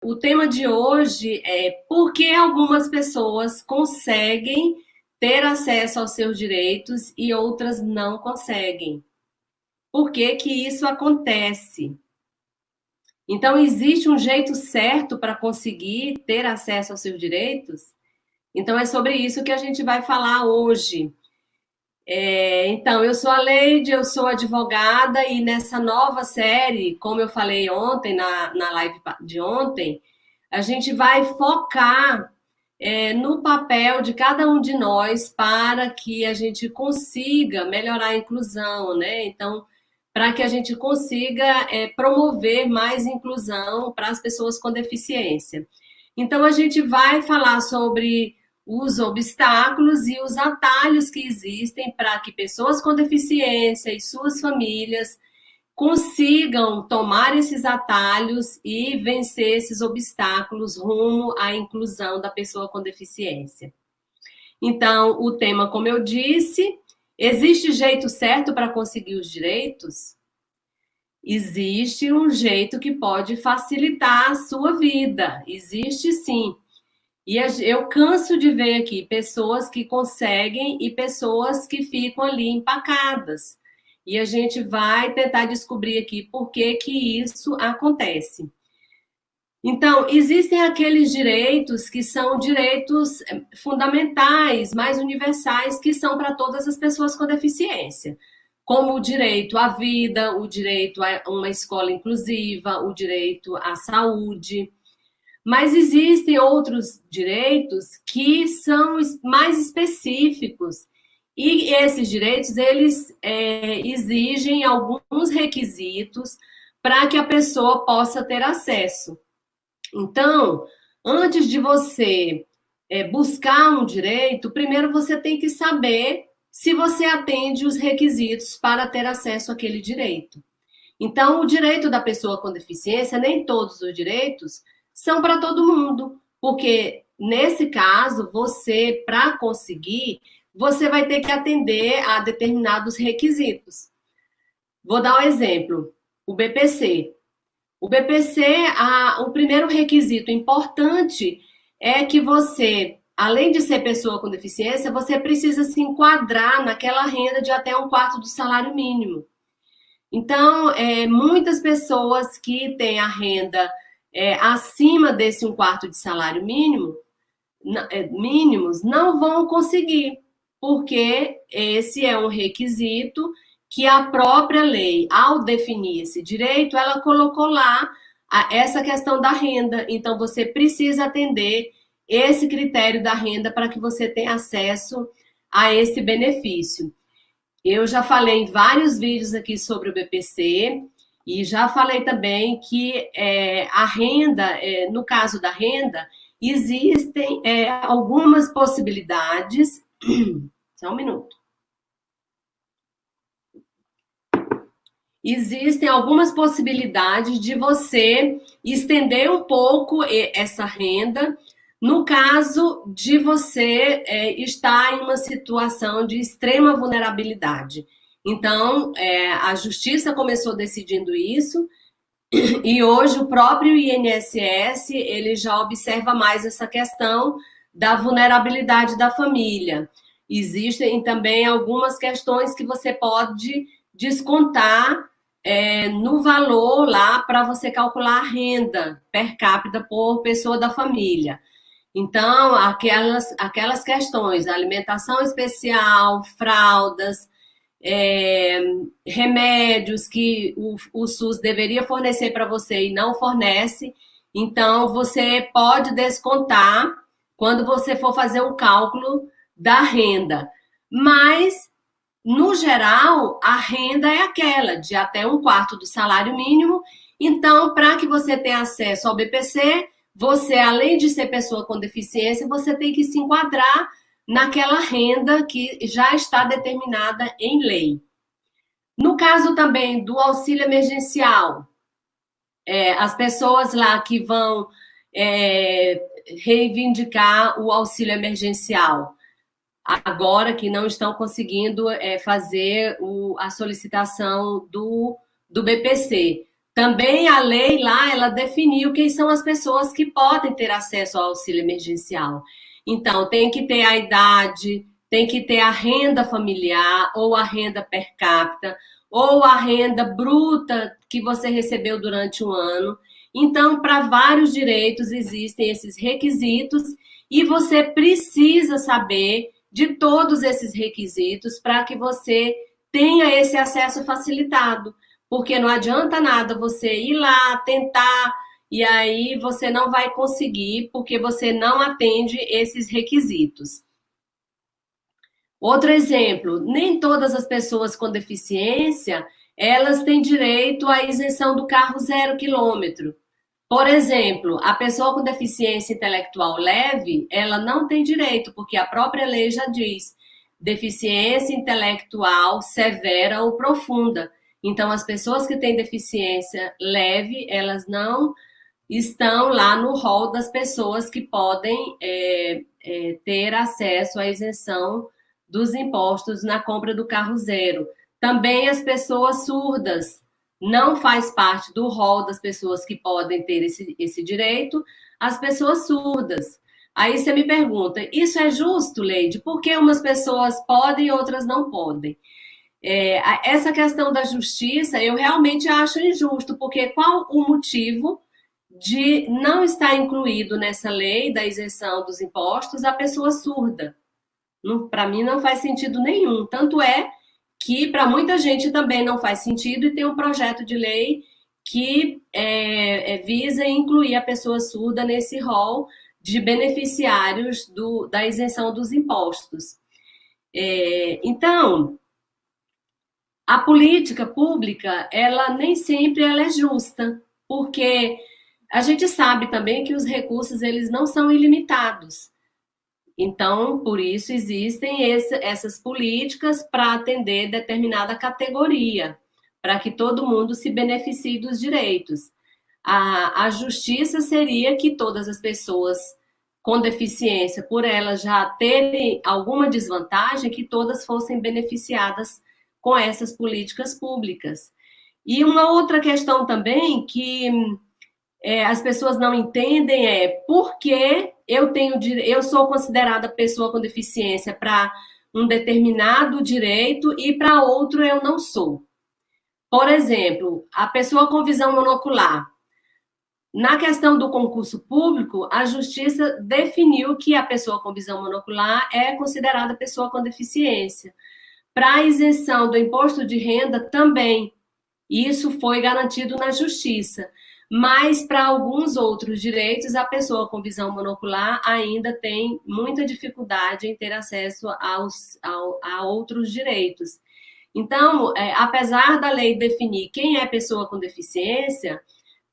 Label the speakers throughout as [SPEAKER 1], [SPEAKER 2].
[SPEAKER 1] O tema de hoje é por que algumas pessoas conseguem ter acesso aos seus direitos e outras não conseguem. Por que que isso acontece? Então, existe um jeito certo para conseguir ter acesso aos seus direitos? Então, é sobre isso que a gente vai falar hoje. Então, eu sou a Leide, eu sou advogada e nessa nova série, como eu falei ontem, na live de ontem, a gente vai focar no papel de cada um de nós para que a gente consiga melhorar a inclusão, né? Então, para que a gente consiga promover mais inclusão para as pessoas com deficiência. Então, a gente vai falar sobre os obstáculos e os atalhos que existem para que pessoas com deficiência e suas famílias consigam tomar esses atalhos e vencer esses obstáculos rumo à inclusão da pessoa com deficiência. Então, o tema, como eu disse, existe jeito certo para conseguir os direitos? Existe um jeito que pode facilitar a sua vida, existe sim. E eu canso de ver aqui pessoas que conseguem e pessoas que ficam ali empacadas. E a gente vai tentar descobrir aqui por que que isso acontece. Então, existem aqueles direitos que são direitos fundamentais, mais universais, que são para todas as pessoas com deficiência, como o direito à vida, o direito a uma escola inclusiva, o direito à saúde. Mas existem outros direitos que são mais específicos e esses direitos eles exigem alguns requisitos para que a pessoa possa ter acesso. Então, antes de você buscar um direito, primeiro você tem que saber se você atende os requisitos para ter acesso àquele direito. Então, o direito da pessoa com deficiência, nem todos os direitos são para todo mundo, porque nesse caso, você, para conseguir, você vai ter que atender a determinados requisitos. Vou dar um exemplo: o BPC. O BPC, o primeiro requisito importante é que você, além de ser pessoa com deficiência, você precisa se enquadrar naquela renda de até um quarto do salário mínimo. Então, muitas pessoas que têm a renda acima desse um quarto de salário mínimo, mínimos, não vão conseguir, porque esse é um requisito que a própria lei, ao definir esse direito, ela colocou lá essa questão da renda. Então, você precisa atender esse critério da renda para que você tenha acesso a esse benefício. Eu já falei em vários vídeos aqui sobre o BPC e já falei também que a renda, no caso da renda, existem algumas possibilidades. Só um minuto. Existem algumas possibilidades de você estender um pouco essa renda no caso de você estar em uma situação de extrema vulnerabilidade. Então, a justiça começou decidindo isso e hoje o próprio INSS ele já observa mais essa questão da vulnerabilidade da família. Existem também algumas questões que você pode descontar no valor lá para você calcular a renda per capita por pessoa da família. Então, aquelas questões, alimentação especial, fraldas, remédios que o SUS deveria fornecer para você e não fornece, então você pode descontar quando você for fazer o cálculo da renda. Mas, no geral, a renda é aquela, de até um quarto do salário mínimo. Então, para que você tenha acesso ao BPC, você, além de ser pessoa com deficiência, você tem que se enquadrar naquela renda que já está determinada em lei. No caso também do auxílio emergencial, as pessoas lá que vão reivindicar o auxílio emergencial, agora que não estão conseguindo fazer a solicitação do BPC. Também a lei lá, ela definiu quem são as pessoas que podem ter acesso ao auxílio emergencial. Então, tem que ter a idade, tem que ter a renda familiar, ou a renda per capita, ou a renda bruta que você recebeu durante o ano. Então, para vários direitos existem esses requisitos e você precisa saber de todos esses requisitos para que você tenha esse acesso facilitado. Porque não adianta nada você ir lá tentar e aí você não vai conseguir porque você não atende esses requisitos. Outro exemplo, nem todas as pessoas com deficiência, elas têm direito à isenção do carro 0 km. Por exemplo, a pessoa com deficiência intelectual leve, ela não tem direito, porque a própria lei já diz, deficiência intelectual severa ou profunda. Então, as pessoas que têm deficiência leve, elas não estão lá no rol das pessoas que podem ter acesso à isenção dos impostos na compra do carro zero. Também as pessoas surdas não faz parte do rol das pessoas que podem ter esse direito, as pessoas surdas. Aí você me pergunta, isso é justo, Leide? Por que umas pessoas podem e outras não podem? Essa questão da justiça eu realmente acho injusto, porque qual o motivo de não estar incluído nessa lei da isenção dos impostos a pessoa surda? Para mim não faz sentido nenhum. Tanto é que para muita gente também não faz sentido e tem um projeto de lei que visa incluir a pessoa surda nesse rol de beneficiários da isenção dos impostos. Então, a política pública, ela nem sempre ela é justa, porque a gente sabe também que os recursos eles não são ilimitados. Então, por isso existem essas políticas para atender determinada categoria, para que todo mundo se beneficie dos direitos. A justiça seria que todas as pessoas com deficiência, por elas já terem alguma desvantagem, que todas fossem beneficiadas com essas políticas públicas. E uma outra questão também que as pessoas não entendem por que eu sou considerada pessoa com deficiência para um determinado direito e para outro eu não sou. Por exemplo, a pessoa com visão monocular. Na questão do concurso público, a justiça definiu que a pessoa com visão monocular é considerada pessoa com deficiência. Para a isenção do imposto de renda também. Isso foi garantido na justiça. Mas para alguns outros direitos, a pessoa com visão monocular ainda tem muita dificuldade em ter acesso a outros direitos. Então, apesar da lei definir quem é pessoa com deficiência,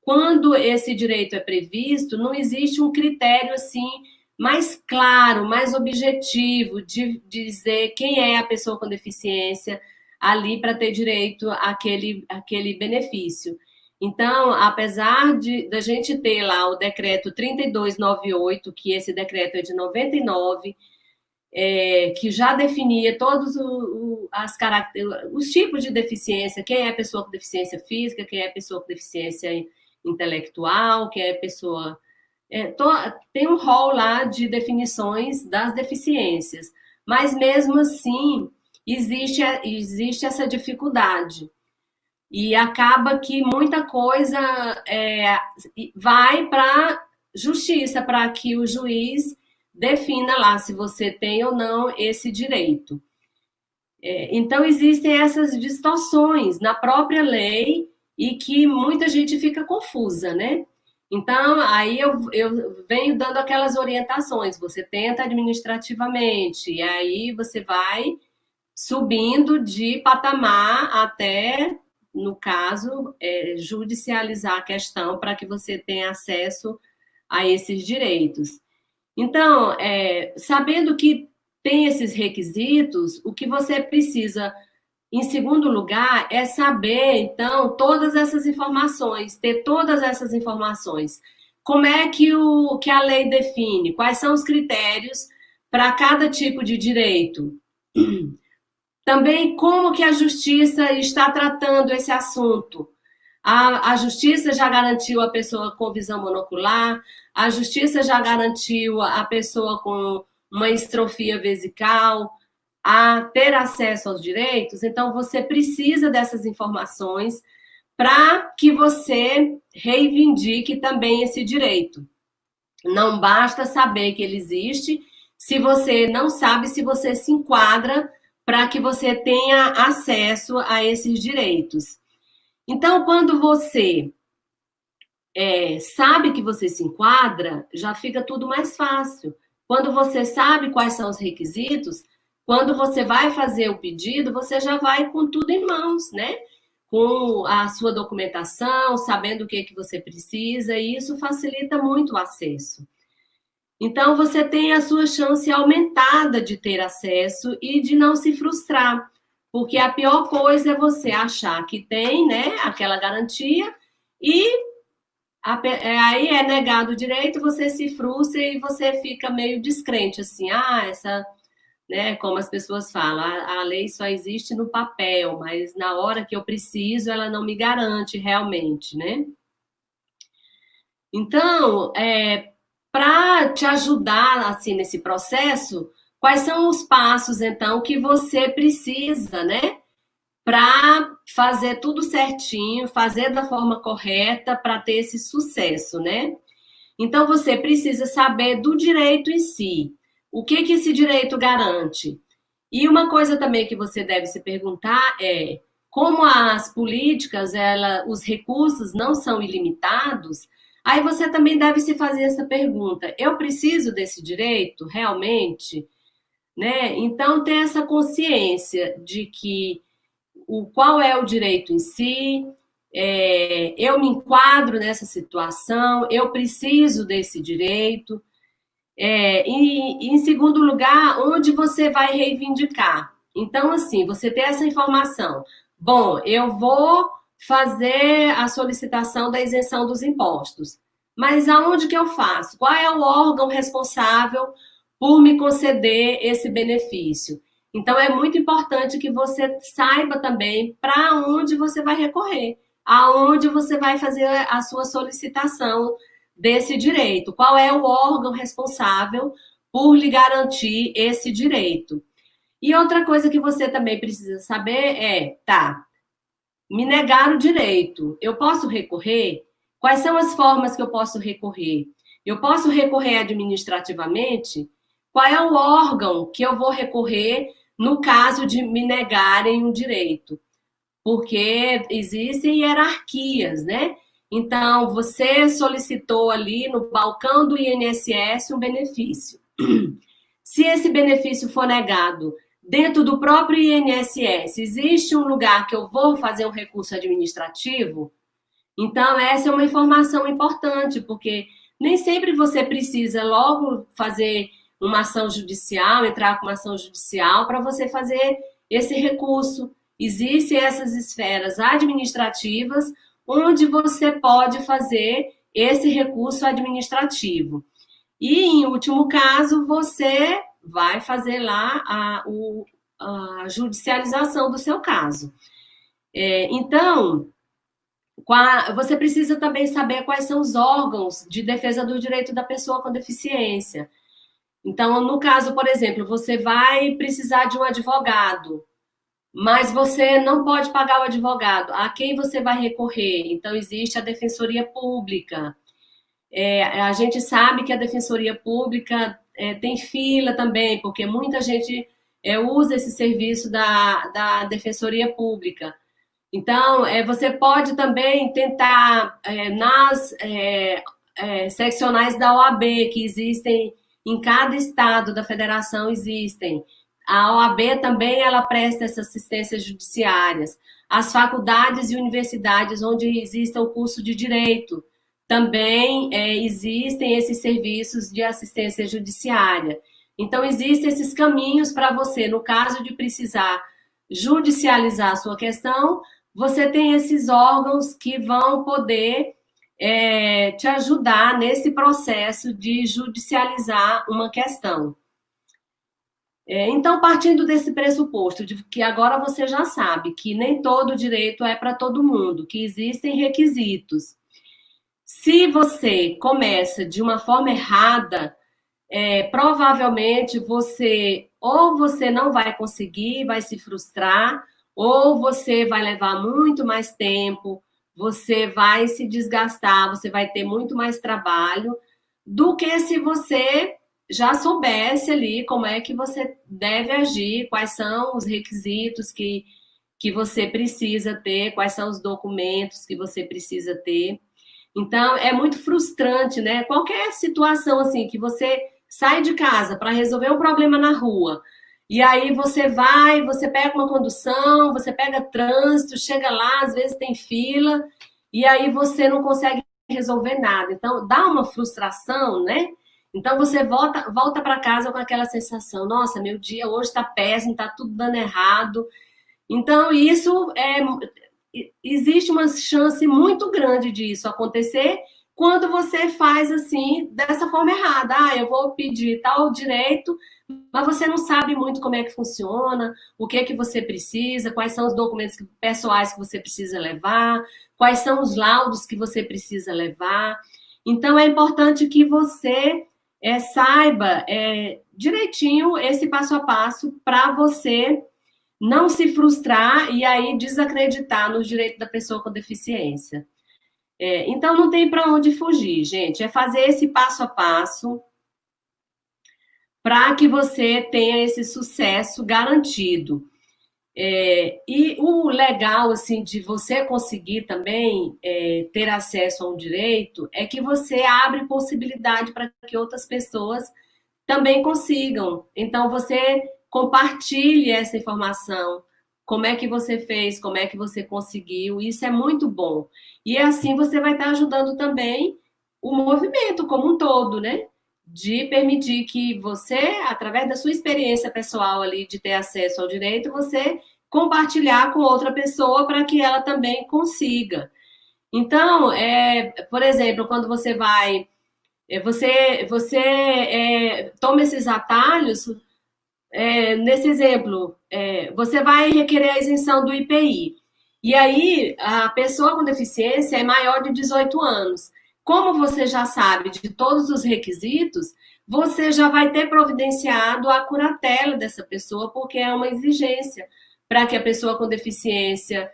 [SPEAKER 1] quando esse direito é previsto, não existe um critério assim mais claro, mais objetivo de dizer quem é a pessoa com deficiência ali para ter direito àquele benefício. Então, apesar da gente ter lá o decreto 3298, que esse decreto é de 99, que já definia todos os tipos de deficiência, quem é pessoa com deficiência física, quem é pessoa com deficiência intelectual, quem é pessoa... tem um rol lá de definições das deficiências, mas mesmo assim existe essa dificuldade. E acaba que muita coisa vai para justiça, para que o juiz defina lá se você tem ou não esse direito. Então, existem essas distorções na própria lei e que muita gente fica confusa, né? Então, aí eu venho dando aquelas orientações, você tenta administrativamente, e aí você vai subindo de patamar até, no caso, judicializar a questão para que você tenha acesso a esses direitos. Então, sabendo que tem esses requisitos, o que você precisa, em segundo lugar, é saber, então, todas essas informações, ter todas essas informações. Como é que a lei define? Quais são os critérios para cada tipo de direito? Também como que a justiça está tratando esse assunto. A justiça já garantiu a pessoa com visão monocular, a justiça já garantiu a pessoa com uma estrofia vesical a ter acesso aos direitos. Então, você precisa dessas informações para que você reivindique também esse direito. Não basta saber que ele existe, se você não sabe se você se enquadra para que você tenha acesso a esses direitos. Então, quando você sabe que você se enquadra, já fica tudo mais fácil. Quando você sabe quais são os requisitos, quando você vai fazer o pedido, você já vai com tudo em mãos, né? Com a sua documentação, sabendo o que você precisa, e isso facilita muito o acesso. Então, você tem a sua chance aumentada de ter acesso e de não se frustrar, porque a pior coisa é você achar que tem, né, aquela garantia e aí é negado o direito, você se frustra e você fica meio descrente, assim, né, como as pessoas falam, a lei só existe no papel, mas na hora que eu preciso, ela não me garante realmente, né? Então, para te ajudar, assim, nesse processo, quais são os passos, então, que você precisa, né, para fazer tudo certinho, fazer da forma correta para ter esse sucesso, né? Então, você precisa saber do direito em si. O que esse direito garante? E uma coisa também que você deve se perguntar é como as políticas, os recursos não são ilimitados, aí você também deve se fazer essa pergunta: eu preciso desse direito realmente? Né? Então, ter essa consciência de que qual é o direito em si, eu me enquadro nessa situação, eu preciso desse direito. E, em segundo lugar, onde você vai reivindicar. Então, assim, você tem essa informação. Bom, eu vou fazer a solicitação da isenção dos impostos. Mas aonde que eu faço? Qual é o órgão responsável por me conceder esse benefício? Então, é muito importante que você saiba também para onde você vai recorrer, aonde você vai fazer a sua solicitação desse direito. Qual é o órgão responsável por lhe garantir esse direito? E outra coisa que você também precisa saber me negar o direito, eu posso recorrer? Quais são as formas que eu posso recorrer? Eu posso recorrer administrativamente? Qual é o órgão que eu vou recorrer no caso de me negarem um direito? Porque existem hierarquias, né? Então, você solicitou ali no balcão do INSS um benefício. Se esse benefício for negado dentro do próprio INSS, existe um lugar que eu vou fazer um recurso administrativo? Então, essa é uma informação importante, porque nem sempre você precisa logo fazer uma ação judicial, entrar com uma ação judicial para você fazer esse recurso. Existem essas esferas administrativas onde você pode fazer esse recurso administrativo. E, em último caso, você vai fazer lá a judicialização do seu caso. Então, você precisa também saber quais são os órgãos de defesa do direito da pessoa com deficiência. Então, no caso, por exemplo, você vai precisar de um advogado, mas você não pode pagar o advogado. A quem você vai recorrer? Então, existe a Defensoria Pública. A gente sabe que a Defensoria Pública tem fila também, porque muita gente usa esse serviço da Defensoria Pública. Então, você pode também tentar nas seccionais da OAB, que existem em cada estado da federação, existem. A OAB também ela presta essas assistências judiciárias. As faculdades e universidades onde existe o curso de direito também existem esses serviços de assistência judiciária. Então, existem esses caminhos para você, no caso de precisar judicializar a sua questão, você tem esses órgãos que vão poder te ajudar nesse processo de judicializar uma questão. Então, partindo desse pressuposto de que agora você já sabe que nem todo direito é para todo mundo, que existem requisitos. Se você começa de uma forma errada, provavelmente você não vai conseguir, vai se frustrar, ou você vai levar muito mais tempo, você vai se desgastar, você vai ter muito mais trabalho do que se você já soubesse ali como é que você deve agir, quais são os requisitos que você precisa ter, quais são os documentos que você precisa ter. Então, é muito frustrante, né? Qualquer situação assim que você sai de casa para resolver um problema na rua, e aí você pega uma condução, você pega trânsito, chega lá, às vezes tem fila, e aí você não consegue resolver nada. Então, dá uma frustração, né? Então, você volta para casa com aquela sensação: nossa, meu dia hoje está péssimo, está tudo dando errado. Então, existe uma chance muito grande disso acontecer quando você faz assim, dessa forma errada. Ah, eu vou pedir tal direito, mas você não sabe muito como é que funciona, o que é que você precisa, quais são os documentos pessoais que você precisa levar, quais são os laudos que você precisa levar. Então, é importante que você saiba direitinho esse passo a passo para você não se frustrar e aí desacreditar nos direitos da pessoa com deficiência. Então, não tem para onde fugir, gente. É fazer esse passo a passo para que você tenha esse sucesso garantido. E o legal, assim, de você conseguir também ter acesso a um direito é que você abre possibilidade para que outras pessoas também consigam. Então, você compartilhe essa informação. Como é que você fez, como é que você conseguiu, isso é muito bom. E assim você vai estar ajudando também o movimento como um todo, né? De permitir que você, através da sua experiência pessoal ali de ter acesso ao direito, você compartilhar com outra pessoa para que ela também consiga. Então, por exemplo, quando você toma esses atalhos, nesse exemplo, você vai requerer a isenção do IPI. E aí, a pessoa com deficiência é maior de 18 anos. Como você já sabe de todos os requisitos, você já vai ter providenciado a curatela dessa pessoa, porque é uma exigência para que a pessoa com deficiência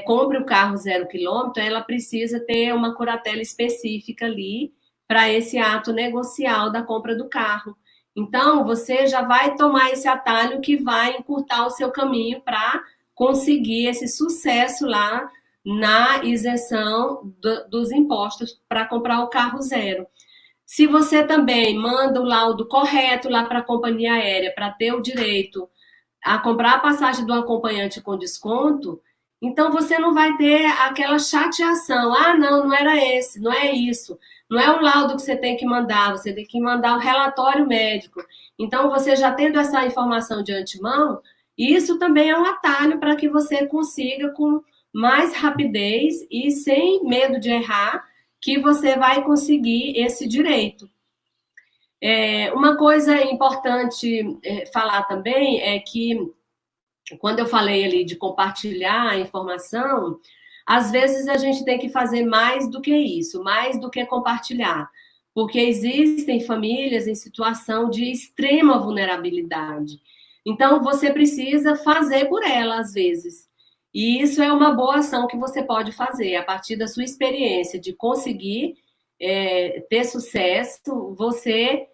[SPEAKER 1] compre o carro 0 quilômetro, ela precisa ter uma curatela específica ali para esse ato negocial da compra do carro. Então, você já vai tomar esse atalho que vai encurtar o seu caminho para conseguir esse sucesso lá na isenção dos impostos para comprar o carro zero. Se você também manda o laudo correto lá para a companhia aérea para ter o direito a comprar a passagem do acompanhante com desconto, então você não vai ter aquela chateação. Ah, não, não era esse, não é isso. Não é um laudo que você tem que mandar, você tem que mandar o relatório médico. Então, você já tendo essa informação de antemão, isso também é um atalho para que você consiga, com mais rapidez e sem medo de errar, que você vai conseguir esse direito. Uma coisa importante falar também é que, quando eu falei ali de compartilhar a informação, às vezes a gente tem que fazer mais do que isso, mais do que compartilhar, porque existem famílias em situação de extrema vulnerabilidade. Então, você precisa fazer por ela, às vezes. E isso é uma boa ação que você pode fazer, a partir da sua experiência de conseguir ter sucesso, você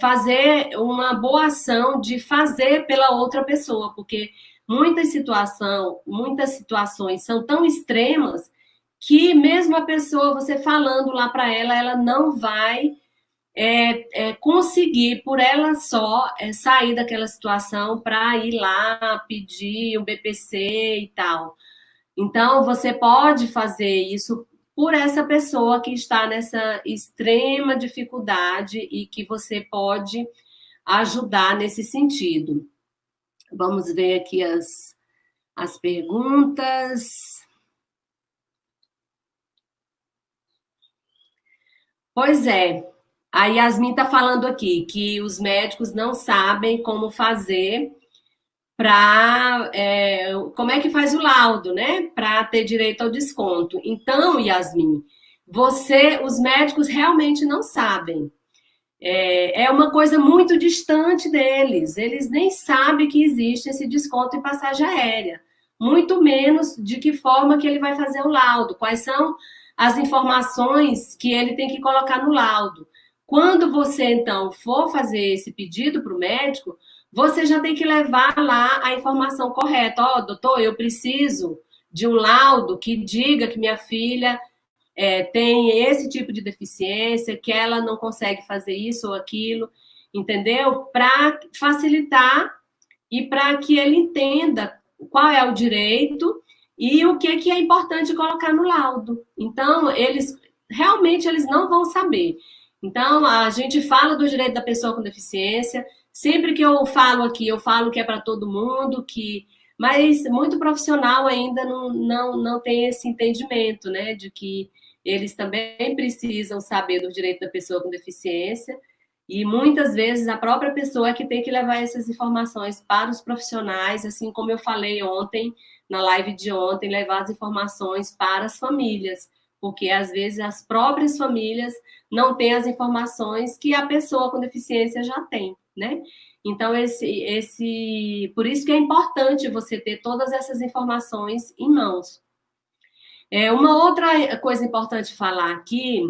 [SPEAKER 1] fazer uma boa ação de fazer pela outra pessoa, porque muitas situações são tão extremas que mesmo a pessoa, você falando lá para ela, ela não vai conseguir por ela só sair daquela situação para ir lá pedir um BPC e tal. Então, você pode fazer isso por essa pessoa que está nessa extrema dificuldade e que você pode ajudar nesse sentido. Vamos ver aqui as perguntas. Pois é, A Yasmin está falando aqui que os médicos não sabem como fazer para como é que faz o laudo, né? Para ter direito ao desconto. Então, Yasmin, os médicos realmente não sabem. É uma coisa muito distante deles. Eles nem sabem que existe esse desconto em passagem aérea. Muito menos de que forma que ele vai fazer o laudo, quais são as informações que ele tem que colocar no laudo. Quando você, então, for fazer esse pedido para o médico, você já tem que levar lá a informação correta. Ó, doutor, eu preciso de um laudo que diga que minha filha tem esse tipo de deficiência, que ela não consegue fazer isso ou aquilo, entendeu? Para facilitar e para que ele entenda qual é o direito e o que é importante colocar no laudo. Então, eles realmente eles não vão saber. Então, a gente fala do direito da pessoa com deficiência. Sempre que eu falo aqui, eu falo que é para todo mundo, mas muito profissional ainda não tem esse entendimento, né, de que eles também precisam saber do direito da pessoa com deficiência e muitas vezes a própria pessoa é que tem que levar essas informações para os profissionais, assim como eu falei ontem, na live de ontem, levar as informações para as famílias, porque às vezes as próprias famílias não têm as informações que a pessoa com deficiência já tem, né? Então, por isso que é importante você ter todas essas informações em mãos. Uma outra coisa importante falar aqui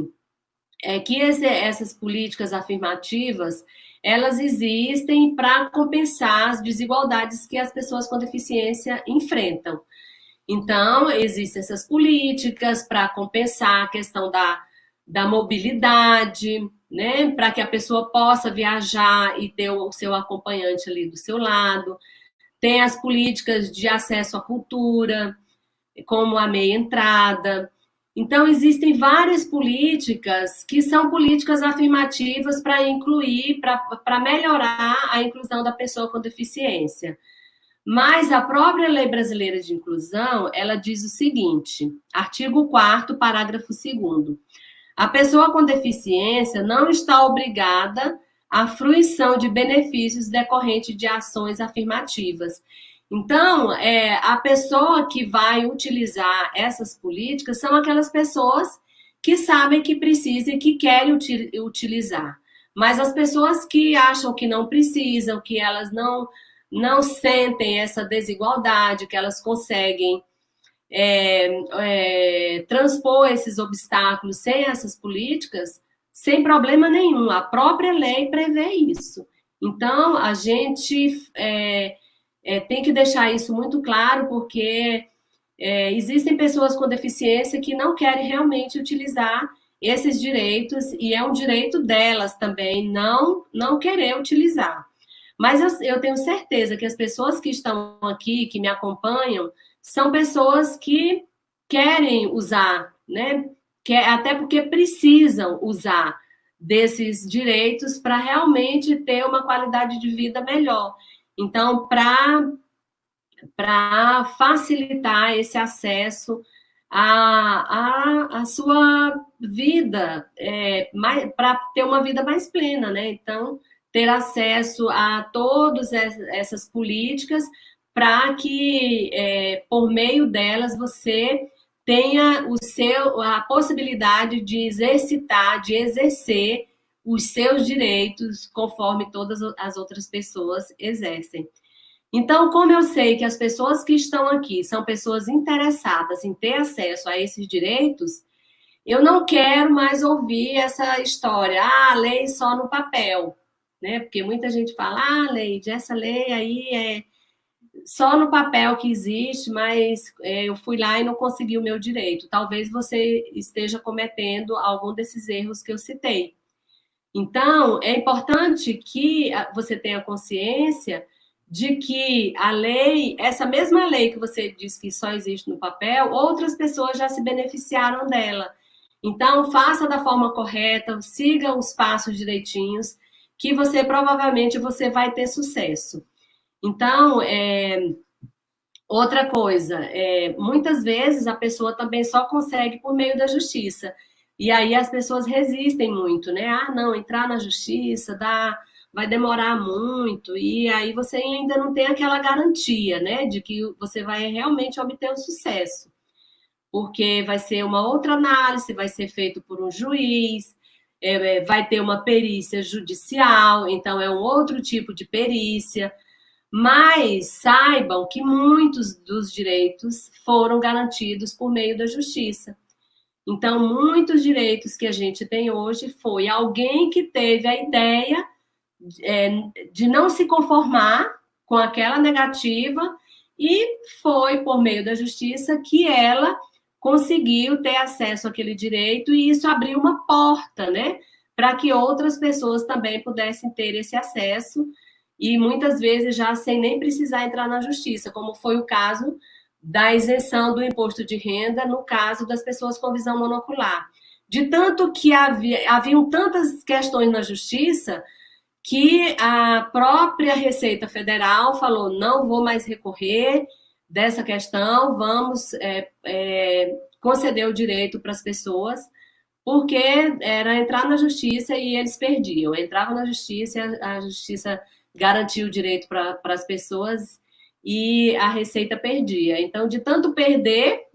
[SPEAKER 1] é que essas políticas afirmativas, elas existem para compensar as desigualdades que as pessoas com deficiência enfrentam. Então, existem essas políticas para compensar a questão da mobilidade, né? Para que a pessoa possa viajar e ter o seu acompanhante ali do seu lado. Tem as políticas de acesso à cultura, como a meia entrada. Então, existem várias políticas que são políticas afirmativas para incluir, para melhorar a inclusão da pessoa com deficiência. Mas a própria Lei Brasileira de Inclusão, ela diz o seguinte, artigo 4º, parágrafo 2º. A pessoa com deficiência não está obrigada à fruição de benefícios decorrentes de ações afirmativas. Então, a pessoa que vai utilizar essas políticas são aquelas pessoas que sabem que precisam e que querem utilizar. Mas as pessoas que acham que não precisam, que elas não sentem essa desigualdade, que elas conseguem transpor esses obstáculos sem essas políticas, sem problema nenhum. A própria lei prevê isso. Então, a gente tem que deixar isso muito claro, porque existem pessoas com deficiência que não querem realmente utilizar esses direitos, e é um direito delas também não querer utilizar. Mas eu tenho certeza que as pessoas que estão aqui, que me acompanham, são pessoas que querem usar, né? Até porque precisam usar desses direitos para realmente ter uma qualidade de vida melhor. Então, para facilitar esse acesso à sua vida, para ter uma vida mais plena, né? Então, ter acesso a todas essas políticas para que, por meio delas, você tenha a possibilidade de exercitar, de exercer os seus direitos conforme todas as outras pessoas exercem. Então, como eu sei que as pessoas que estão aqui são pessoas interessadas em ter acesso a esses direitos, eu não quero mais ouvir essa história, lei só no papel, né? Porque muita gente fala, Leide, essa lei aí é só no papel que existe, mas eu fui lá e não consegui o meu direito. Talvez você esteja cometendo algum desses erros que eu citei. Então, é importante que você tenha consciência de que a lei, essa mesma lei que você diz que só existe no papel, outras pessoas já se beneficiaram dela. Então, faça da forma correta, siga os passos direitinhos, que provavelmente você vai ter sucesso. Então, outra coisa, muitas vezes a pessoa também só consegue por meio da justiça. E aí as pessoas resistem muito, né? Ah, não, entrar na justiça vai demorar muito, e aí você ainda não tem aquela garantia, né, de que você vai realmente obter o sucesso, porque vai ser uma outra análise, vai ser feito por um juiz, vai ter uma perícia judicial, então é um outro tipo de perícia, mas saibam que muitos dos direitos foram garantidos por meio da justiça. Então, muitos direitos que a gente tem hoje foi alguém que teve a ideia de não se conformar com aquela negativa e foi por meio da justiça que ela conseguiu ter acesso àquele direito e isso abriu uma porta, né, para que outras pessoas também pudessem ter esse acesso e muitas vezes já sem nem precisar entrar na justiça, como foi o caso da isenção do imposto de renda no caso das pessoas com visão monocular. De tanto que haviam tantas questões na justiça que a própria Receita Federal falou: não vou mais recorrer dessa questão, vamos conceder o direito para as pessoas, porque era entrar na justiça e eles perdiam. Entrava na justiça, a justiça garantia o direito para as pessoas e a Receita perdia. Então, de tanto perder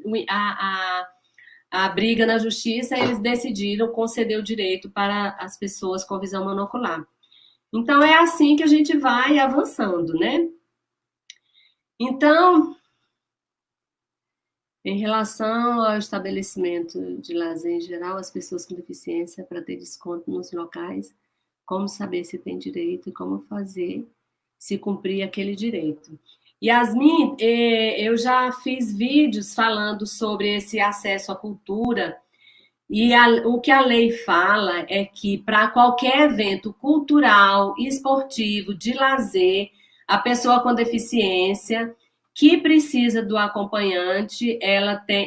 [SPEAKER 1] a briga na justiça, eles decidiram conceder o direito para as pessoas com visão monocular. Então, é assim que a gente vai avançando, né? Então, em relação ao estabelecimento de lazer em geral, as pessoas com deficiência, para ter desconto nos locais, como saber se tem direito e como fazer se cumprir aquele direito. Yasmin, eu já fiz vídeos falando sobre esse acesso à cultura, e o que a lei fala é que para qualquer evento cultural, esportivo, de lazer, a pessoa com deficiência que precisa do acompanhante,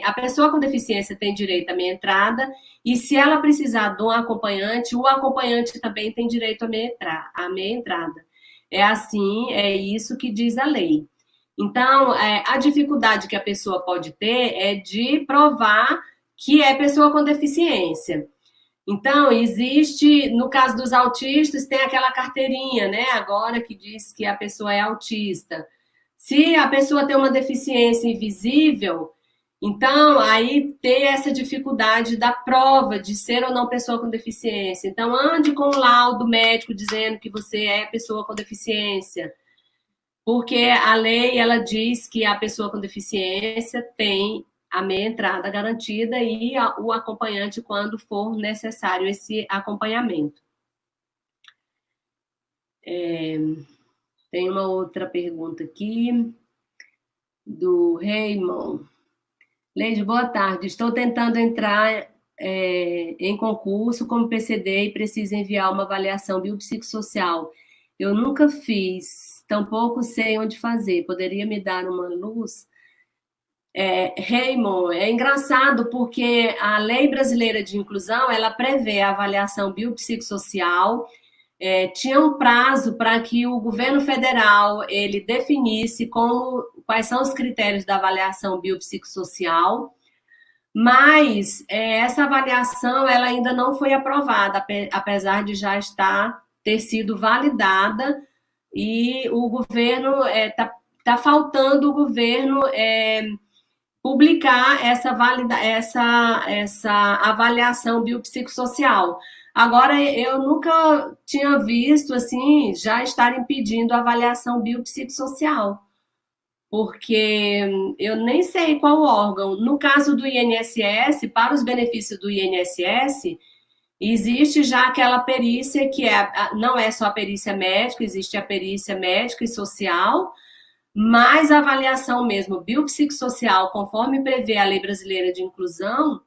[SPEAKER 1] a pessoa com deficiência tem direito à meia entrada, e se ela precisar de um acompanhante, o acompanhante também tem direito à meia entrada. É assim, é isso que diz a lei. Então, a dificuldade que a pessoa pode ter é de provar que é pessoa com deficiência. Então, existe, no caso dos autistas, tem aquela carteirinha, né, agora que diz que a pessoa é autista. Se a pessoa tem uma deficiência invisível, então aí tem essa dificuldade da prova de ser ou não pessoa com deficiência. Então, ande com o laudo médico dizendo que você é pessoa com deficiência, porque a lei, ela diz que a pessoa com deficiência tem a meia entrada garantida e o acompanhante quando for necessário esse acompanhamento. Tem uma outra pergunta aqui, do Raymond. Leide, boa tarde. Estou tentando entrar em concurso como PCD e preciso enviar uma avaliação biopsicossocial. Eu nunca fiz, tampouco sei onde fazer. Poderia me dar uma luz? Raymond, é engraçado porque a Lei Brasileira de Inclusão, ela prevê a avaliação biopsicossocial, tinha um prazo para que o governo federal ele definisse quais são os critérios da avaliação biopsicossocial, mas essa avaliação ela ainda não foi aprovada, apesar de já ter sido validada, e o governo tá faltando o governo publicar essa avaliação biopsicossocial. Agora, eu nunca tinha visto, assim, já estarem pedindo avaliação biopsicossocial, porque eu nem sei qual órgão. No caso do INSS, para os benefícios do INSS, existe já aquela perícia que não é só a perícia médica, existe a perícia médica e social, mas a avaliação mesmo biopsicossocial, conforme prevê a Lei Brasileira de Inclusão,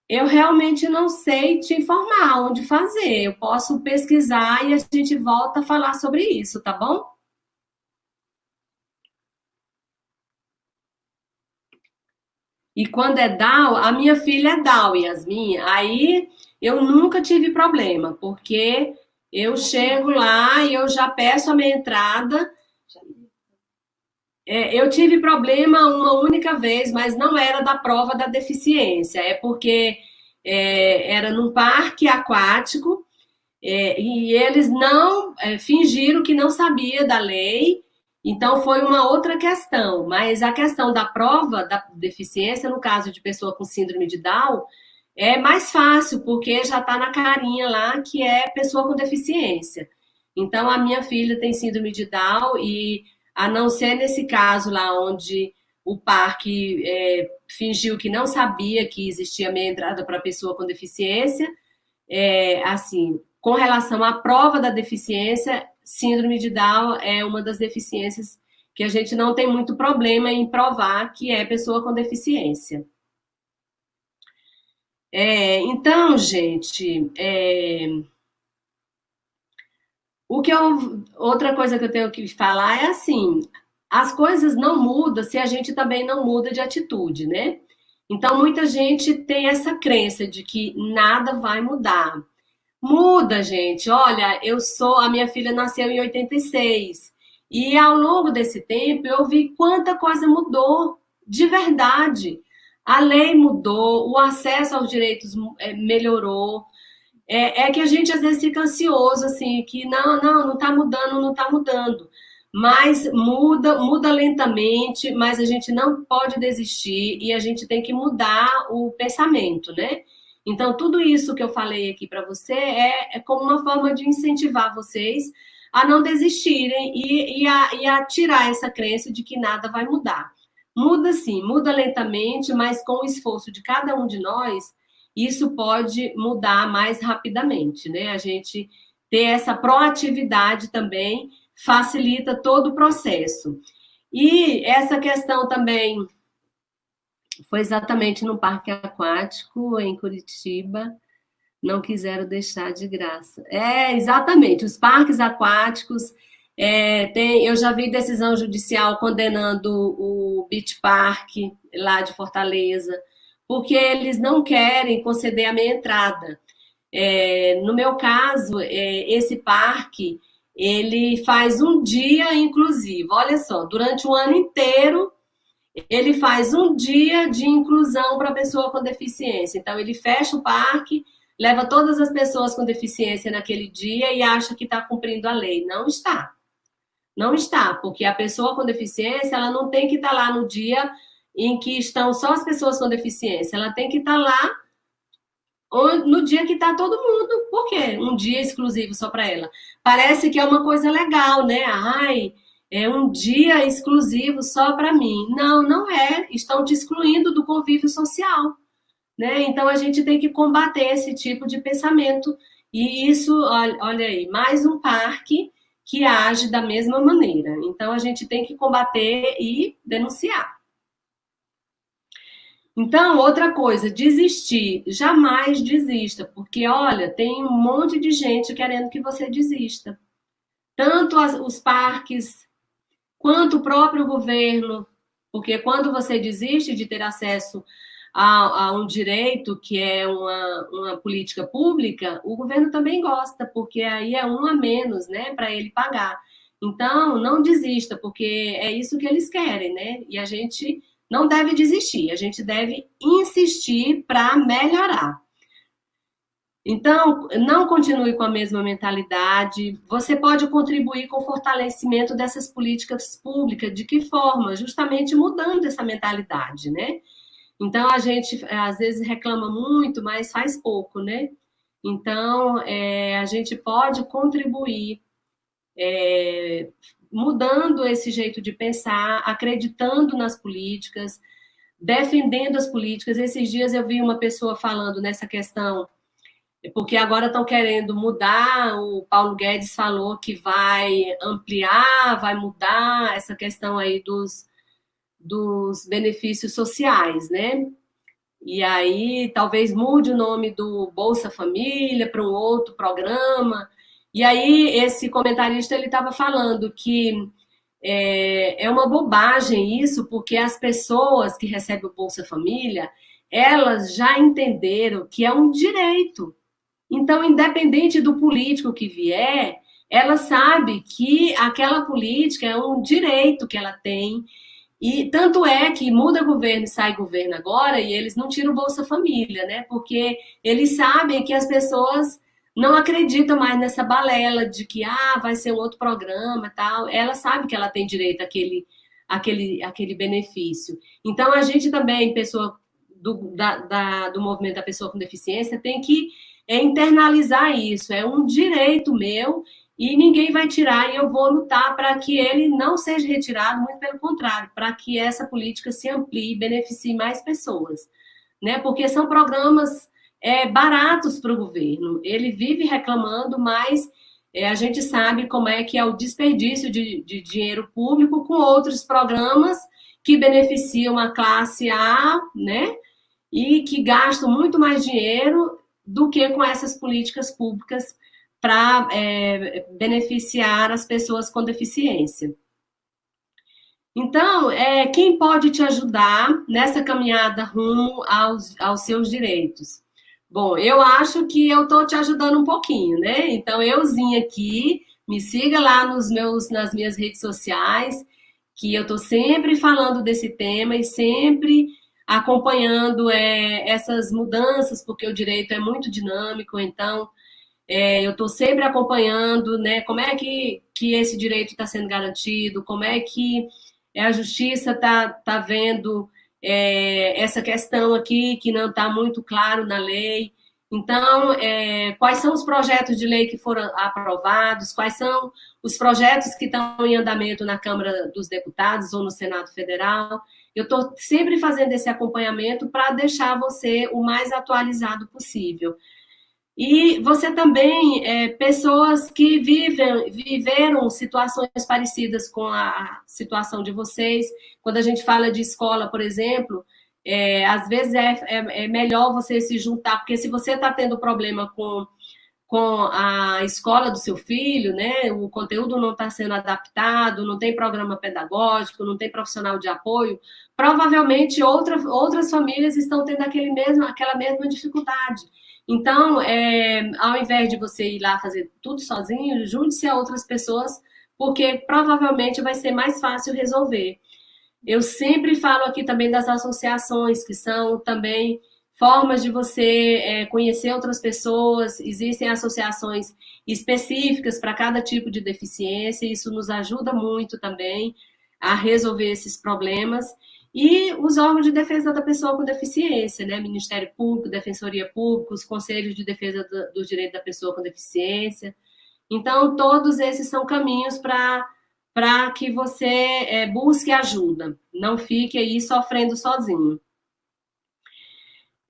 [SPEAKER 1] eu realmente não sei te informar onde fazer. Eu posso pesquisar e a gente volta a falar sobre isso, tá bom? E quando é DAO, a minha filha é DAO, Yasmin, aí eu nunca tive problema, porque eu chego lá e eu já peço a minha entrada. Eu tive problema uma única vez, mas não era da prova da deficiência, é porque era num parque aquático, e eles não fingiram que não sabia da lei, então foi uma outra questão. Mas a questão da prova da deficiência, no caso de pessoa com síndrome de Down, é mais fácil, porque já está na carinha lá que é pessoa com deficiência. Então, a minha filha tem síndrome de Down e, a não ser nesse caso lá onde o parque fingiu que não sabia que existia meia entrada para pessoa com deficiência, assim, com relação à prova da deficiência, síndrome de Down é uma das deficiências que a gente não tem muito problema em provar que é pessoa com deficiência. Então, gente, outra coisa que eu tenho que falar é assim, as coisas não mudam se a gente também não muda de atitude, né? Então, muita gente tem essa crença de que nada vai mudar. Muda, gente. Olha, a minha filha nasceu em 86 e ao longo desse tempo eu vi quanta coisa mudou, de verdade. A lei mudou, o acesso aos direitos melhorou. É que a gente às vezes fica ansioso, assim, que não está mudando, não está mudando. Mas muda lentamente, mas a gente não pode desistir e a gente tem que mudar o pensamento, né? Então, tudo isso que eu falei aqui para você é como uma forma de incentivar vocês a não desistirem e a tirar essa crença de que nada vai mudar. Muda sim, muda lentamente, mas com o esforço de cada um de nós, isso pode mudar mais rapidamente, né? A gente ter essa proatividade também facilita todo o processo. E essa questão também foi exatamente no parque aquático em Curitiba, não quiseram deixar de graça. Exatamente, os parques aquáticos, eu já vi decisão judicial condenando o Beach Park, lá de Fortaleza, porque eles não querem conceder a meia entrada. No meu caso, esse parque, ele faz um dia inclusivo. Olha só, durante o ano inteiro, ele faz um dia de inclusão para pessoa com deficiência. Então, ele fecha o parque, leva todas as pessoas com deficiência naquele dia e acha que está cumprindo a lei. Não está. Não está, porque a pessoa com deficiência, ela não tem que estar lá no dia em que estão só as pessoas com deficiência. Ela tem que estar lá no dia que está todo mundo. Por quê? Um dia exclusivo só para ela. Parece que é uma coisa legal, né? Ai, é um dia exclusivo só para mim. Não, não é. Estão te excluindo do convívio social, né? Então a gente tem que combater esse tipo de pensamento. E isso, olha aí, mais um parque que age da mesma maneira. Então a gente tem que combater e denunciar. Então, outra coisa, desistir. Jamais desista, porque olha, tem um monte de gente querendo que você desista. Tanto os parques, quanto o próprio governo, porque quando você desiste de ter acesso a um direito que é uma política pública, o governo também gosta, porque aí é um a menos, né, para ele pagar. Então, não desista, porque é isso que eles querem, né? E a gente não deve desistir, a gente deve insistir para melhorar. Então, não continue com a mesma mentalidade. Você pode contribuir com o fortalecimento dessas políticas públicas. De que forma? Justamente mudando essa mentalidade, né? Então, a gente, às vezes, reclama muito, mas faz pouco, né? Então, a gente pode contribuir mudando esse jeito de pensar, acreditando nas políticas, defendendo as políticas. Esses dias eu vi uma pessoa falando nessa questão, porque agora estão querendo mudar, o Paulo Guedes falou que vai ampliar, vai mudar essa questão aí dos benefícios sociais, né? E aí talvez mude o nome do Bolsa Família para um outro programa. E aí esse comentarista ele estava falando que é uma bobagem isso, porque as pessoas que recebem o Bolsa Família, elas já entenderam que é um direito. Então, independente do político que vier, ela sabe que aquela política é um direito que ela tem E tanto é que muda governo e sai governo agora e eles não tiram o Bolsa Família, né? Porque eles sabem que as pessoas não acreditam mais nessa balela de que vai ser um outro programa, tal. Ela sabe que ela tem direito àquele benefício. Então a gente também, pessoa do movimento da pessoa com deficiência, tem que internalizar isso. É um direito meu e ninguém vai tirar, e eu vou lutar para que ele não seja retirado, muito pelo contrário, para que essa política se amplie e beneficie mais pessoas, né? Porque são programas baratos para o governo. Ele vive reclamando, mas a gente sabe como é que é o desperdício de dinheiro público com outros programas que beneficiam a classe A, né? E que gastam muito mais dinheiro do que com essas políticas públicas para beneficiar as pessoas com deficiência. Então, quem pode te ajudar nessa caminhada rumo aos seus direitos? Bom, eu acho que eu estou te ajudando um pouquinho, né? Então, euzinha aqui, me siga lá nas minhas redes sociais, que eu estou sempre falando desse tema e sempre acompanhando essas mudanças, porque o direito é muito dinâmico, então eu estou sempre acompanhando, né, como é que esse direito está sendo garantido, como é que a justiça tá vendo essa questão aqui que não está muito claro na lei. Então, quais são os projetos de lei que foram aprovados, quais são os projetos que estão em andamento na Câmara dos Deputados ou no Senado Federal. Eu estou sempre fazendo esse acompanhamento para deixar você o mais atualizado possível. E você também, pessoas que viveram situações parecidas com a situação de vocês. Quando a gente fala de escola, por exemplo, às vezes é melhor você se juntar, porque se você está tendo problema com a escola do seu filho, né, o conteúdo não está sendo adaptado, não tem programa pedagógico, não tem profissional de apoio, provavelmente outras famílias estão tendo aquela mesma dificuldade. Então, ao invés de você ir lá fazer tudo sozinho, junte-se a outras pessoas, porque provavelmente vai ser mais fácil resolver. Eu sempre falo aqui também das associações, que são também formas de você conhecer outras pessoas. Existem associações específicas para cada tipo de deficiência, e isso nos ajuda muito também a resolver esses problemas. E os órgãos de defesa da pessoa com deficiência, né? Ministério Público, Defensoria Pública, os Conselhos de Defesa dos Direitos da Pessoa com Deficiência. Então, todos esses são caminhos para que você busque ajuda, não fique aí sofrendo sozinho.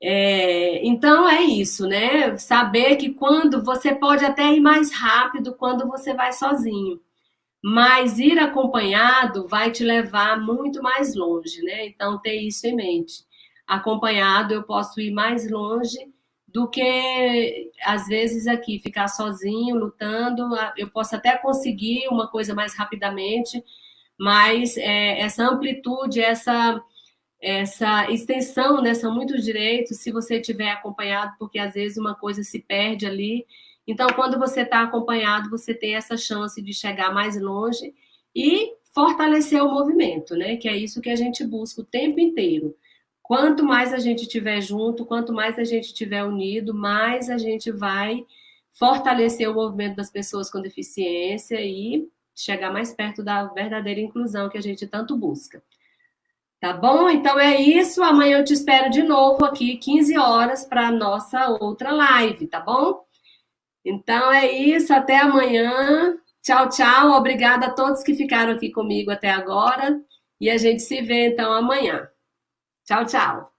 [SPEAKER 1] Então é isso, né? Saber que quando você pode até ir mais rápido quando você vai sozinho, mas ir acompanhado vai te levar muito mais longe, né? Então ter isso em mente. Acompanhado eu posso ir mais longe do que às vezes aqui ficar sozinho lutando. Eu posso até conseguir uma coisa mais rapidamente, mas essa amplitude, essa extensão, né, são muitos direitos se você tiver acompanhado, porque às vezes uma coisa se perde ali. Então, quando você está acompanhado, você tem essa chance de chegar mais longe e fortalecer o movimento, né? Que é isso que a gente busca o tempo inteiro. Quanto mais a gente estiver junto, quanto mais a gente estiver unido, mais a gente vai fortalecer o movimento das pessoas com deficiência e chegar mais perto da verdadeira inclusão que a gente tanto busca. Tá bom? Então é isso. Amanhã eu te espero de novo aqui, 15 horas, para a nossa outra live, tá bom? Então é isso. Até amanhã. Tchau, tchau. Obrigada a todos que ficaram aqui comigo até agora. E a gente se vê então amanhã. Tchau, tchau.